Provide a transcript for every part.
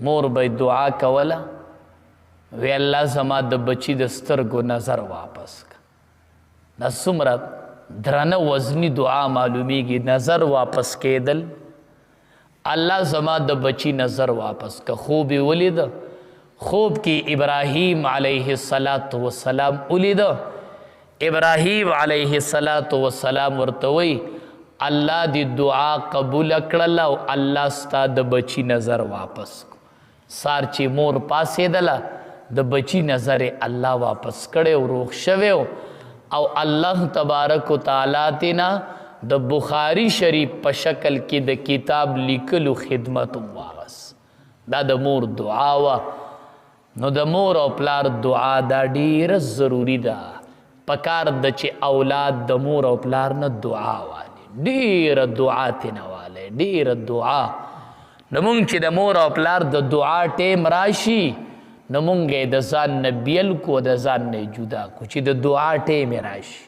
مور به دعا کوله وی الله زما د بچی د سترګو نظر واپس کا. دا څومره درنه وزنی دعا معلومیږي، نظر واپس کېدل. الله زما د بچی نظر واپس کا. خوب یې ولید، خوب کې ابراهیم علیه السلام ولید. ابراهیم علیه السلام ورته وی الله دی دعا قبول کړله او الله ستا د بچی نظر واپس کو. سار چې مور پاسېدله د بچی نظر الله واپس کړی او روغ شوی او الله تبارک وتعالی تینا د بخاری شریف په شکل کې د کتاب لیکلو خدمت واغس. دا د مور دعا وا. نو د مور او پلار دعا دا ډیره ضروری ده. پکار د چې اولاد د مور او پلار نه دعا والی، ډیره دعا تینا والی، ډیره دعا. نو مونږ چې د مور او پلار د دعا ټیم راشي نو مونږ یې د ځان نه بیل کو، د ځان نه جدا کو. چې د دعا ټیم راشي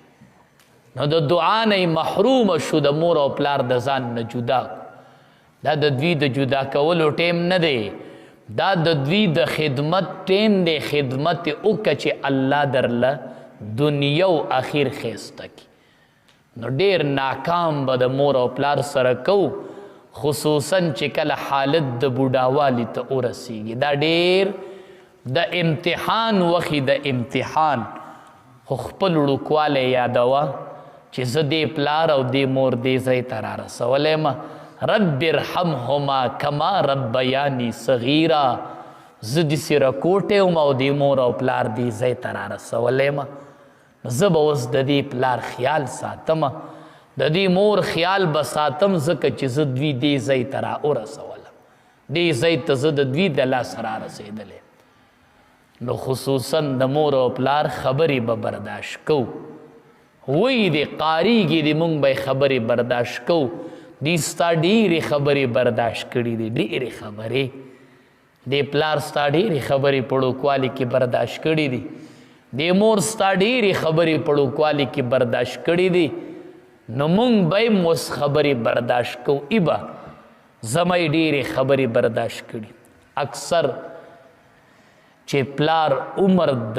نو د دعا نه محروم شو، د مور او پلار د ځان نه جدا کو. دا د دوی د جدا کولو ټیم نه دی، دا د دوی د خدمت ټیم دی. خدمت وکړه چې الله درله دنیا او اخر ښایسته کړي. نو ډېر ناکام به د مور او پلار سره کو، خصوصا چې کله حالت د بوډاوالي ته ورسیږي. دا ډېر د امتحان وخت، د امتحان. خو خپل وړوکوالی یادوه چې زه دې پلار او دې مور دې ځای ته رارسولی یم. رب ارحمهما کما ربیاني صغیرا. زه داسې راکوټی یم او دې مور او پلار دې ځای ته رارسولی یم. زه به اوس د دې پلار خیال ساتم، د دې مور خیال به ساتم، ځکه چې زه دوی دې ځای ته را ورسولم، دې ځای ته زه د دوی د لاسه را رسېدلی. نو خصوصا د مور او پلار خبرې به برداشت کو. وی دی قاریږي دی مونږ به خبرې برداشت کو. دی ستا ډېرې خبرې برداشت کړي دي، ډېرې خبرې. دی پلار ستا ډېرې خبرې په وړوکوالي کې برداشت کړي دي، دی مور ستا ډېرې خبرې په وړوکوالي کې برداشت کړي دي. نو مونږ به یې اوس خبرې برداشت کو. ای به زما یې ډېرې خبرې برداشت کړي. اکثر چې پلار عمر د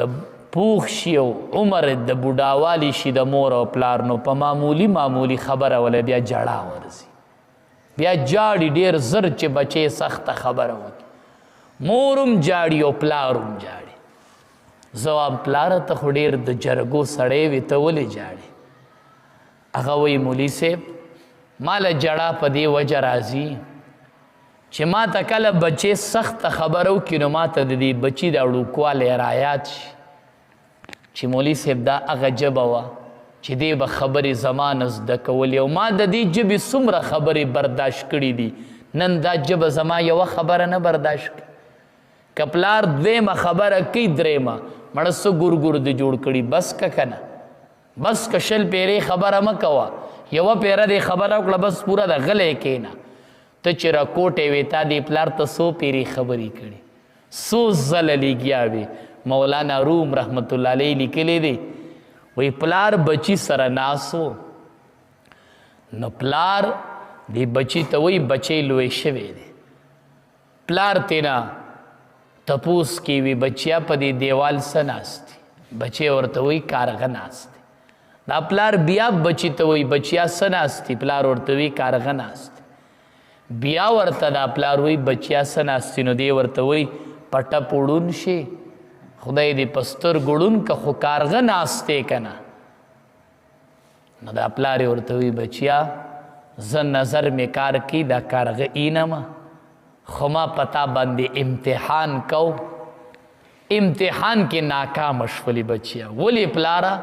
پوخ شي او عمر د بوډاوالی شي د مور او پلار، نو په معمولی خبره ولا بیا جړا ورځي، بیا جاړي ډېر زر چې بچې سخته خبره وکړي. مور هم جاړي او پلار هم جاړي. زه وایم پلاره ته خو ډېر د جرګو سړی وې، ته ولې جاړې؟ هغه وایي مولي صاحب ماله جړا په دې وجه راځي چې ما ته کله بچې سخته خبره وکړي نو ما ته د دې بچي د وړوکوالی رایاد شي چې مولي صاحب دا هغه ژبه وه چې دې به خبرې زما نه زده کولې او ما د دې ژبې څومره خبرې برداشت کړي دي، نن دا ژبه زما یوه خبره نه برداشت کړي. که پلار دویمه خبره کوي درېیمه مړه څه ګور د جوړ کړي. بس که که نه، بس که شل پیرې خبره مه کوه، یوه پیره دې خبره وکړه بس پوره ده، غلی کښېنه. ته چې راکوټی وې تا دې پلار ته څو پیرې خبرې کړي، څو ځله لګیا وې. مولانا روم رحمت الله علیه لیکلی دی، وی پلار بچی سره ناست و، نو پلار دی بچی ته وی بچی لوی شوی دی. پلار تینا تپوس کی وی بچیا په دې دیوال څه ناست دی؟ بچی ورته وی کارغه ناست دی. دا پلار بیا بچی ته وی بچیا څه ناست دی؟ پلار ورته وی کارغه ناست دی. بیا ورته دا پلار وی بچیا څه ناست دی؟ نو دی ورته وی پټه پوړون شي، خدای دې پستر ګړون که خو کارغه ناسته کنه. نو دا پلار ورته وی بچیا زه نظر می کار کی دا کارغه اینما، خو ما پتا باندې امتحان کو. امتحان کې ناکام شولې بچیا. ولی پلارا؟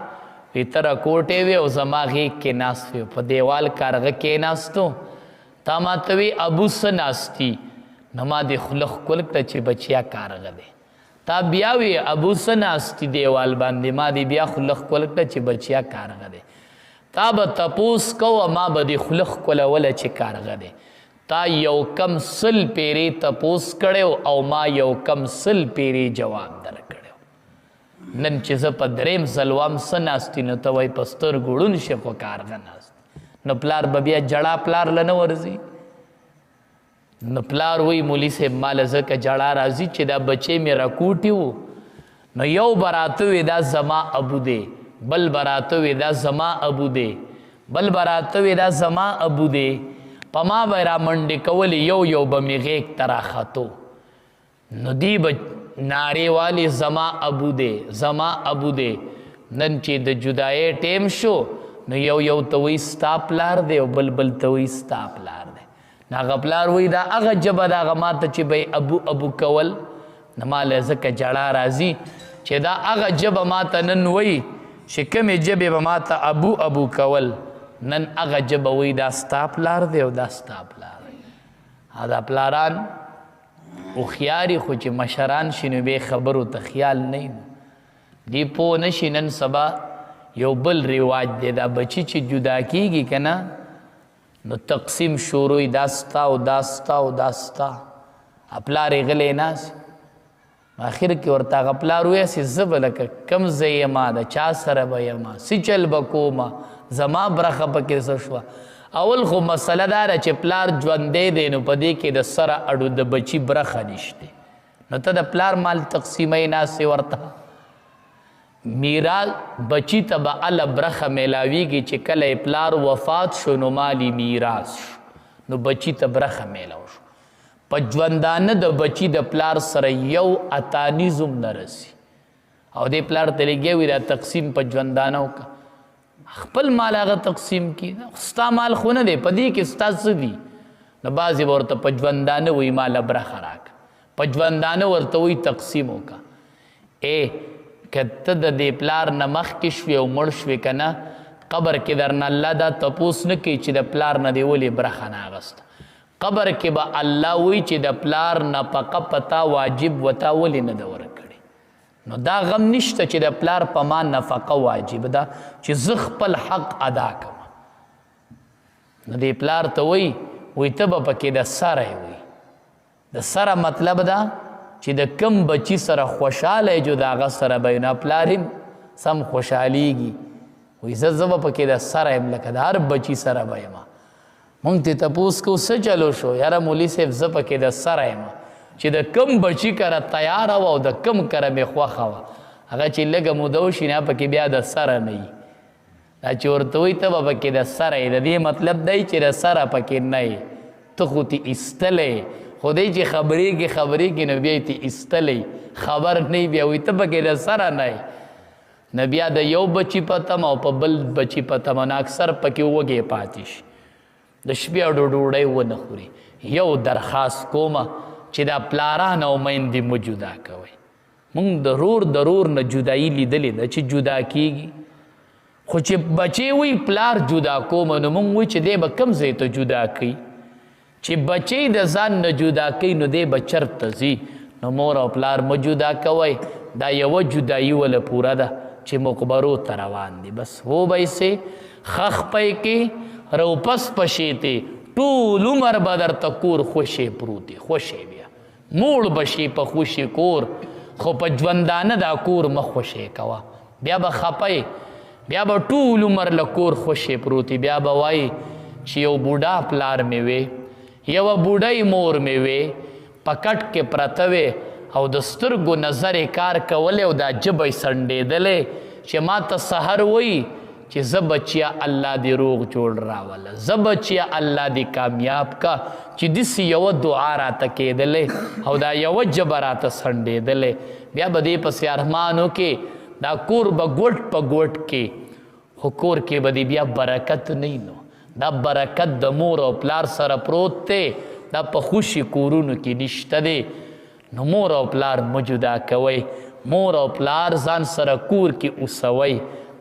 وی تر کوټې وی او زما غیږ کې ناست وی، په دیوال کارغه کې ناستو، تا ما ته وی ابو څه ناستی؟ نو ما دې خوله ښکل کړه چې بچیا کارغه دی. تا بیا وی ابو څه ناستی دیوال باندې؟ ما دې بیا خوله ښکل کړه چې بچیا کارغه دی. تا به تپوس کو ما به دې خوله ښکلوله چې کارغه دی. تا یو کم سل پیرې تپوس کړی او ما یو کم سل پیرې جواب درکړی. نن چې زه په درېیم ځل وایم څه ناستي؟ نو ته وایي په سترګو ړوند شي خو کارغه ناست. نو پلار به بیا جړا پلار له نه ورځي نو پلار وی مولی صاحب مال زکه جړه راځي چې دا بچی مې راکوټي وو نو یو براته وی دا زما ابو دی بل براته وی دا زما ابو دی بل براته وی دا زما ابو دی په ما به را منډې کولې یو به مې غیږ ته راختو نو دی به نارې والی زما ابو دی زما ابو دی نن چې د جدایۍ ټیم شو نو یو ته وی ستا پلار دی او بل ته وی ستا پلار دی نو هغه پلار وی دا هغه ژبه د هغه ما ته چې به ابو کول نو ما له ځکه جړه راځي چې دا هغه ژبه ما ته نن وی چې کومې ژبې به ما ته ابو کول نن هغه ژبه وی دا ستا پلار دی او دا ستا پلار دی دا پلاران هوښیاري خو چې مشران شي نو بې خبرو ته خیال نه دی پوه نشي نن سبا یو بل رواج دی دا بچی چې جدا کیږي که نه نو تقسیم شروع دا ستا او دا ستا او دا ستا پلار یې غلی ناست آخر کې ورته هغه پلار ویاسې زه به لکه کم ځای یما د چا سره به یما څه چل به کومه زما برخه پکې څه شوه اول خو مسله دا ده چې پلار ژوندی دی نو په دې کې د سره اډو د بچي برخه نشته نو ته د پلار مال تقسیموي ناستې ورته میراث بچی ته به هله برخه میلاویږي چې کله پلار وفات شو نو مالی میراث شو نو بچی ته برخه میلاو شو په ژوندانه د بچی د پلار سره یو اتانیزم نه رسي او دې پلار ته لګیا وي دا تقسیم په ژوندانه وکړه خپل مال هغه تقسیم کی ستا مال خو نه دی په دې کې ستا څه دي نو بعضې به ورته په ژوندانه وایي ماله برخه راکړه په ژوندانه ورته وایي تقسیم وکړه که ته د دې پلار نه مخکې شوې او مړ شوې که نه قبر کې درنه الله دا تپوس نه کوي چې د پلار نه دې ولې برخه نه اخسته قبر کې به الله وایي چې د پلار نفقه پتا واجب وتا ولې نه ده ورکړې نو دا غم نشته چې د پلار په ما نفقه واجب ده چې زه خپل حق ادا کوم نو دې پلار ته وایي ته به پکې د سره وي د سره مطلب ده چې د کم بچی سره خوشحاله جو د هغه سره به نه پلار هم سم خوشحالیږي وایي زه به پکې د سره یم لکه د هر بچي سره به یم مونږ ته تپوس کو څه چلو شو یاره مولي صاحب زه پکې د سره یم چې د کم بچي کره تیاره وه او د کم کره مې خوښه وه هغه چې لږه موده وشي نه پکې بیا د سره نه وي دا چې ورته وایي ته به پکې د سره یې د دې مطلب دی چې د سره پکې نه یې ته خو تې ایستلی خو دی چې خبرېږي نو بیا یې تې ایستلی خبر نه بیا وایي ته پکې د سره نه یې نه بیا د یو بچي په تمه او په بل بچي په تمه نو اکثر پکې وږې پاتې شي د شپې اډو ډوډۍ ونه خوري یو درخواست کومه چې دا پلاران او میندې مه جدا کوئ مونږ د رور نه جدایي لیدلې ده چې جدا کیږي خو چې بچی وی پلار جدا کومه نو مونږ وایي چې دی به کوم ځای ته جدا کوي چې بچی د ځان نه جدا کوي نو دی به چرته ځي نو مور او پلار مه جدا کوئ دا یوه جدایي وله پوره ده چې مقبرو ته روان دي بس و به یې خخ پی کې روپس پشیتی ټول عمر به درته کور خوشې پروتې خوشې بیا موړ بشي په خوشې کور خو په ژوندانه دا کور مه خوشې کوه بیا به خپی بیا به ټول عمر له کور خوشې پروتې بیا به وایي چې یو بوډا پلار مې وې یوه بوډۍ مور مې وې په کټ کې پرته وې او د سترګو نظر یې کار کولی او دا ژبه یې سنډېدلی چې ما ته سحر وایي چې زه بچیا الله دې روغ جوړ راوله زه بچیا الله دې کامیاب کا چې داسې یوه دعا راته کېدلی او دا یوه ژبه راته سنډېدلی بیا به دې پسې ارمانو کې دا کور به ګوټ په ګوټ کې خو کور کې به دې بیا برکت نه نو دا برکت د مور او پلار سره پروت دی دا په خوشي کورونو کې نشته دی نو مور او پلار مه جدا کوئ مور او پلار ځان سره کور کې اوسوئ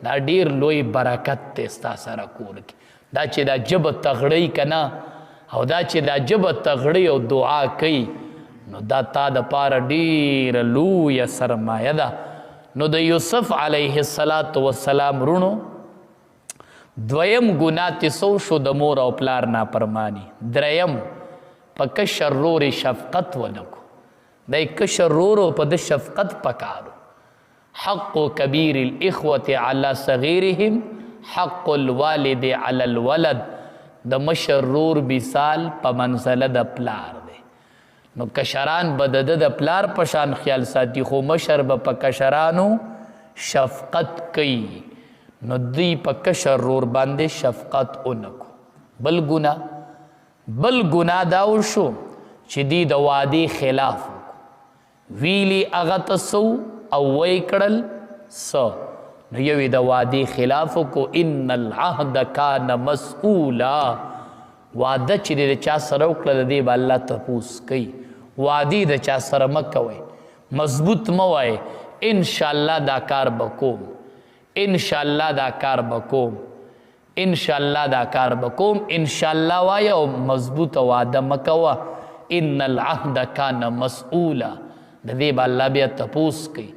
دا ډیر لوی برکت دی ستا سره کور کې دا چې دا ژبه تغړی که نه او دا چې دا ژبه تغړی او دعا کوي نو دا تا دپاره ډیره لویه سرمایه ده نو د یوسف علیه السلام رونو دویم ګناه تې څه شو د مور او پلار نافرماني دریم په کشر رور شفقت ونه کو دی کشر رورو په د شفقت پکارو حق کبیر الاخوة علی صغیرهم حق الوالد علی الولد د مشر رور مثال په منزله د پلار دی نو کشران به د د پلار په شان خیال ساتي خو مشر به په کشرانو شفقت کوي نو دوی په کشر رور باندې شفقت اونکو بل ګناه دا وشو چې دی د وعدې خلاف ویلی هغه ته سو او وی کړل څه نو یوې د وعدې خلاف کو ان العهد کان مسئولا وعده چې د چا سره وکړه د دې به الله تپوس کوي وعدې د چا سره مه کوئ مضبوط مه وایئ انشاءالله دا کار به کوم انشاءالله دا کار به کوم انشاءالله دا کار به کوم انشاءالله وایه او مضبوطه وعده مه کوه ان العهد کان مسئولا د دې به الله بیا تپوس کوي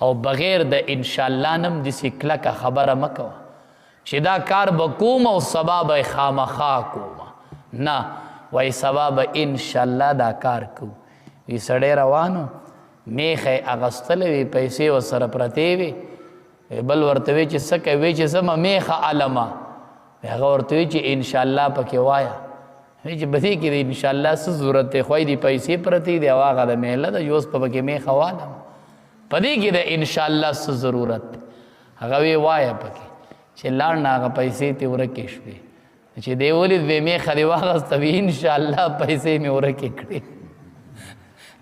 او بغیر د انشاءالله نم داسې کلکه خبره مه کوه چې دا کار به کوم او سبا به خامخا کوم نه وای سبا به انشاءالله دا کار کوو وی سړی روانو میخه اغستلی وي پیسې ورسره پرتې وي بل ورته وی چې څه کوي چې زما میخه علمه هغه ورته وی چې انشاءالله پکې وایه وی چې بدې کې د انشاءالله څه ضرورت دی خوای دي پیسې پرتې دي او هغه د میله ده اوس په پکې میخه والم په دې کې د انشاءالله څه ضرورت دی هغه وی وایه پکې چې لاړ نه هغه پیسې تې ورکې شوې چې دی ولید وی میخه دې واخسته وي انشاءالله پیسې مې ورکې کړې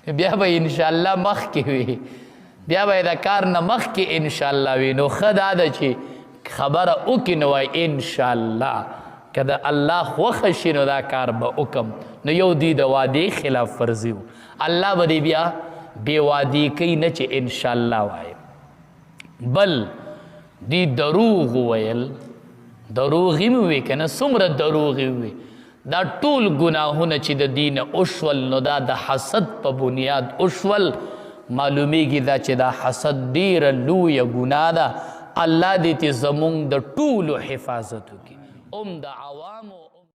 بیا به انشاءالله مخکې وي بیا به د کار نه مخکې انشاءالله وي نو ښه دا ده چې خبره وکړي نو وایي انشاءالله که د الله خوښه شي نو دا کار به وکم نو یو دوی د وعدې خلاف ورزي و الله به دې بیا بې وعدې کوي نه چې انشاءالله وایي بل دی دروغ ویل دروغی مې وی که نه څومره دروغی وی دا ټول ګناهونه چې د دین اوشول نو دا د حسد په بنیاد اوشول معلومیږي دا چې دا حسد ډیره لویه ګناه ده الله دې ته زمونږ د ټولو حفاظت وکړي د عوامو